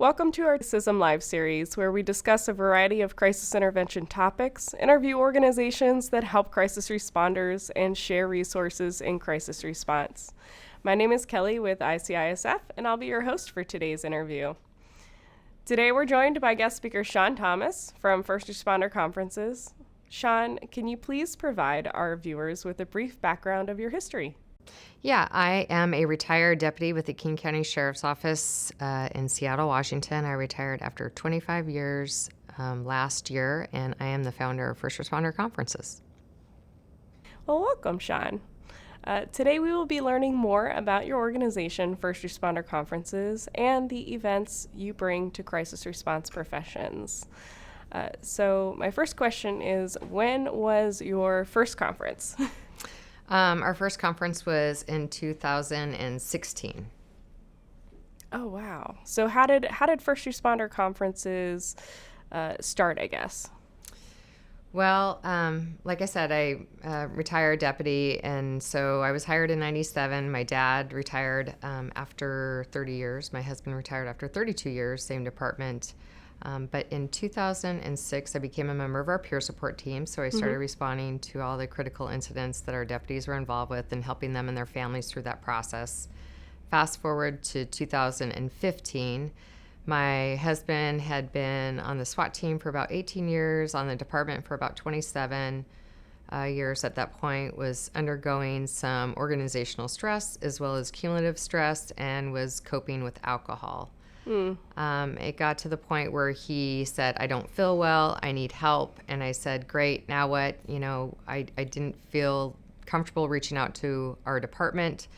Welcome to our CISM Live series, where we discuss a variety of crisis intervention topics, interview organizations that help crisis responders, and share resources in crisis response. My name is Kelly with ICISF, and I'll be your host for today's interview. Today we're joined by guest speaker Shawn Thomas from First Responder Conferences. Shawn, can you please provide our viewers with a brief background of your history? Yeah, I am a retired deputy with the King County Sheriff's Office in Seattle, Washington. I retired after 25 years last year, and I am the founder of First Responder Conferences. Well, welcome, Shawn. Today we will be learning more about your organization, First Responder Conferences, and the events you bring to crisis response professions. So my first question is, when was your first conference? Our first conference was in 2016. Oh, wow. So how did First Responder Conferences start, I guess? Well, like I said, I retired deputy, and so I was hired in 97. My dad retired after 30 years. My husband retired after 32 years, same department. But in 2006, I became a member of our peer support team, so I started responding to all the critical incidents that our deputies were involved with and helping them and their families through that process. Fast forward to 2015, my husband had been on the SWAT team for about 18 years, on the department for about 27 years at that point, was undergoing some organizational stress as well as cumulative stress, and was coping with alcohol. It got to the point where he said, I don't feel well, I need help. And I said, great, now what? I didn't feel comfortable reaching out to our department.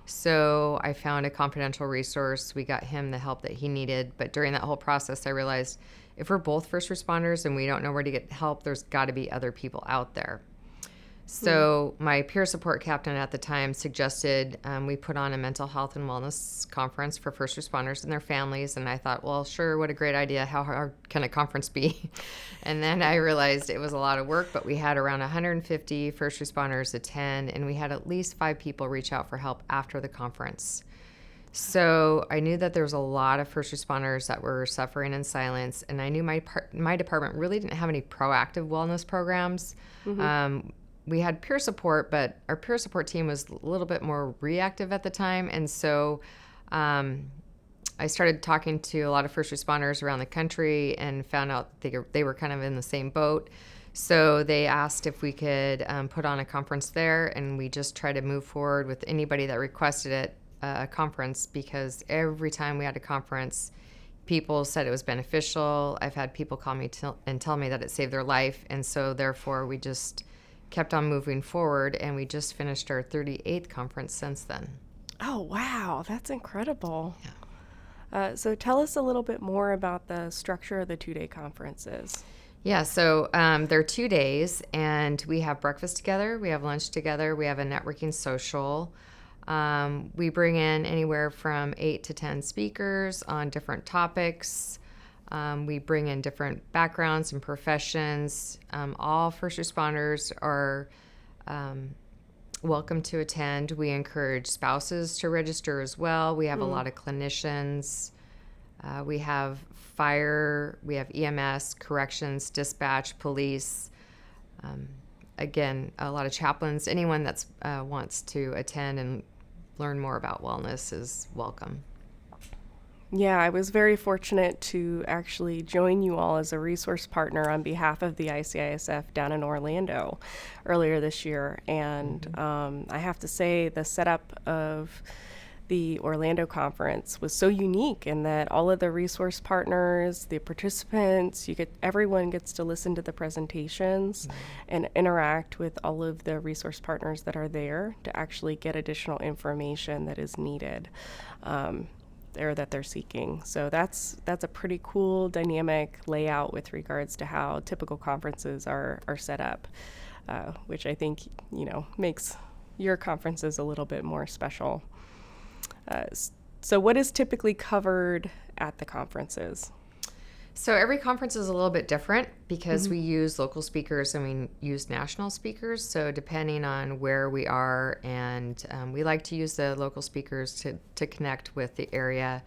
So I found a confidential resource. We got him the help that he needed. But during that whole process, I realized if we're both first responders and we don't know where to get help, there's got to be other people out there. So my peer support captain at the time suggested we put on a mental health and wellness conference for first responders and their families. And I thought, well, sure, what a great idea. How hard can a conference be? And then I realized it was a lot of work, but we had around 150 first responders attend, and we had at least 5 people reach out for help after the conference. So I knew that there was a lot of first responders that were suffering in silence, and I knew my department really didn't have any proactive wellness programs. We had peer support, but our peer support team was a little bit more reactive at the time. And so I started talking to a lot of first responders around the country and found out they were kind of in the same boat. So they asked if we could put on a conference there, and we just tried to move forward with anybody that requested it, a conference, because every time we had a conference, people said it was beneficial. I've had people call me and tell me that it saved their life. And so therefore we just kept on moving forward, and we just finished our 38th conference since then. Oh, wow. That's incredible. Yeah. So tell us a little bit more about the structure of the 2-day conferences. Yeah, so they're 2 days, and we have breakfast together, we have lunch together, we have a networking social. We bring in anywhere from 8 to 10 speakers on different topics. We bring in different backgrounds and professions. All first responders are welcome to attend. We encourage spouses to register as well. We have a lot of clinicians. We have fire, we have EMS, corrections, dispatch, police. Again, a lot of chaplains. Anyone that wants to attend and learn more about wellness is welcome. Yeah, I was very fortunate to actually join you all as a resource partner on behalf of the ICISF down in Orlando earlier this year. And I have to say the setup of the Orlando conference was so unique in that all of the resource partners, the participants, everyone gets to listen to the presentations and interact with all of the resource partners that are there to actually get additional information that is needed. Or that they're seeking. So that's a pretty cool dynamic layout with regards to how typical conferences are set up, which I think makes your conferences a little bit more special. So what is typically covered at the conferences? So every conference is a little bit different because we use local speakers and we use national speakers. So depending on where we are, and we like to use the local speakers to connect with the area.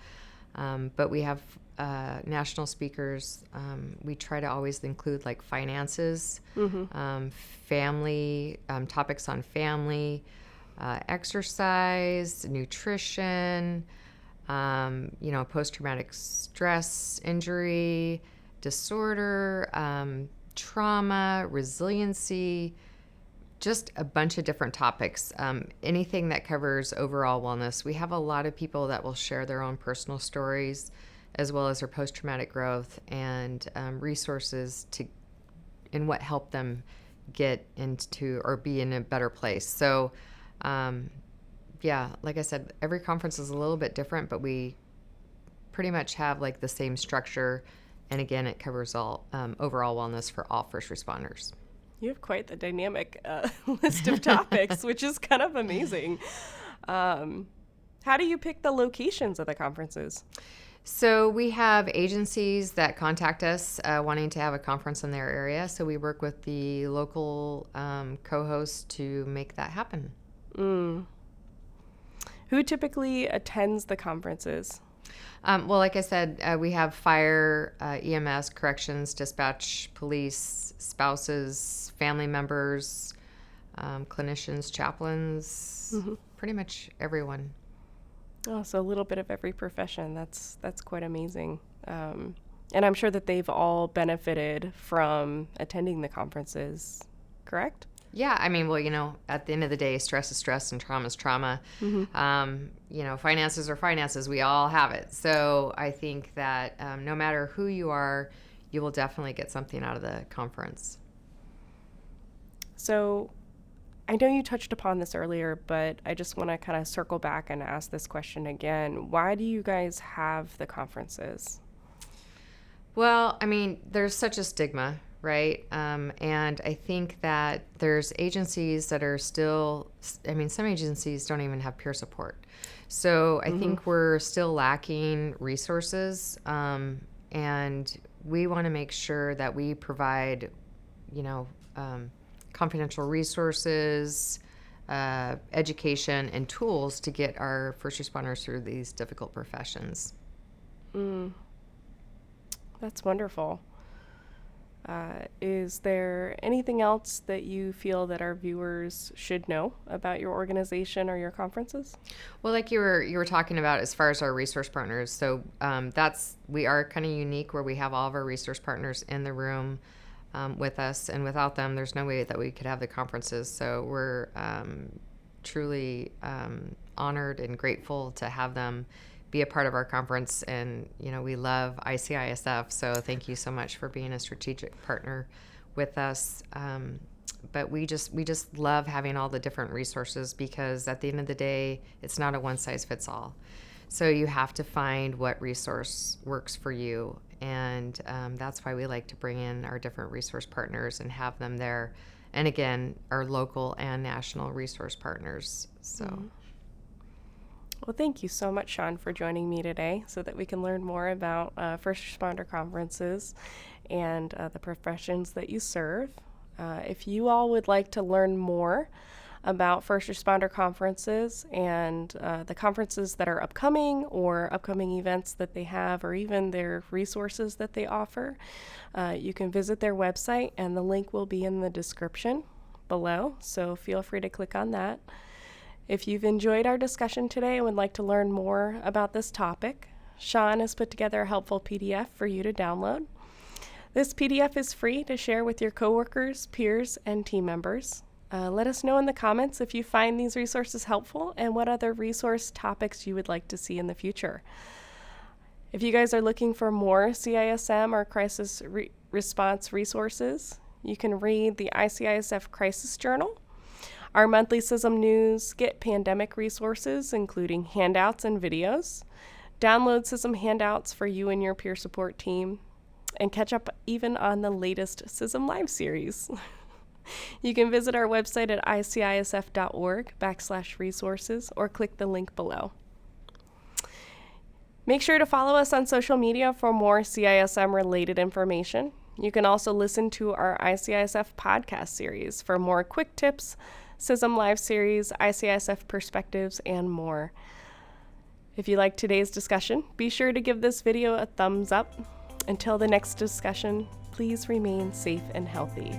But we have national speakers, we try to always include like finances, family, topics on family, exercise, nutrition, post-traumatic stress injury, disorder, trauma, resiliency, just a bunch of different topics. Anything that covers overall wellness. We have a lot of people that will share their own personal stories as well as their post-traumatic growth and resources in what helped them get into or be in a better place. So, like I said, every conference is a little bit different, but we pretty much have like the same structure. And again, it covers all overall wellness for all first responders. You have quite the dynamic list of topics, which is kind of amazing. How do you pick the locations of the conferences? So we have agencies that contact us wanting to have a conference in their area. So we work with the local co-hosts to make that happen. Who typically attends the conferences? Well, like I said, we have fire, EMS, corrections, dispatch, police, spouses, family members, clinicians, chaplains, pretty much everyone. Oh, so a little bit of every profession. That's quite amazing. And I'm sure that they've all benefited from attending the conferences, correct? Yeah, I mean, well, at the end of the day, stress is stress and trauma is trauma. Finances are finances. We all have it. So I think that no matter who you are, you will definitely get something out of the conference. So I know you touched upon this earlier, but I just want to kind of circle back and ask this question again. Why do you guys have the conferences? Well, I mean, there's such a stigma, right? And I think that there's agencies that are still, some agencies don't even have peer support. So I think we're still lacking resources. And we want to make sure that we provide, confidential resources, education, and tools to get our first responders through these difficult professions. That's wonderful. Is there anything else that you feel that our viewers should know about your organization or your conferences? Well, like you were talking about as far as our resource partners. So we are kind of unique where we have all of our resource partners in the room with us, and without them, there's no way that we could have the conferences. So we're truly honored and grateful to have them be a part of our conference. And, we love ICISF. So thank you so much for being a strategic partner with us. But we just love having all the different resources, because at the end of the day, it's not a one size fits all. So you have to find what resource works for you. And that's why we like to bring in our different resource partners and have them there. And again, our local and national resource partners. So. Well, thank you so much, Shawn, for joining me today so that we can learn more about first responder conferences and the professions that you serve. If you all would like to learn more about first responder conferences and the conferences that are upcoming or upcoming events that they have, or even their resources that they offer, you can visit their website, and the link will be in the description below. So feel free to click on that. If you've enjoyed our discussion today and would like to learn more about this topic, Shawn has put together a helpful PDF for you to download. This PDF is free to share with your coworkers, peers, and team members. Let us know in the comments if you find these resources helpful and what other resource topics you would like to see in the future. If you guys are looking for more CISM or crisis response resources, you can read the ICISF Crisis Journal, our monthly CISM news, get pandemic resources, including handouts and videos, download CISM handouts for you and your peer support team, and catch up even on the latest CISM Live series. You can visit our website at icisf.org/resources or click the link below. Make sure to follow us on social media for more CISM-related information. You can also listen to our ICISF podcast series for more quick tips, CISM Live series, ICISF perspectives, and more. If you liked today's discussion, be sure to give this video a thumbs up. Until the next discussion, please remain safe and healthy.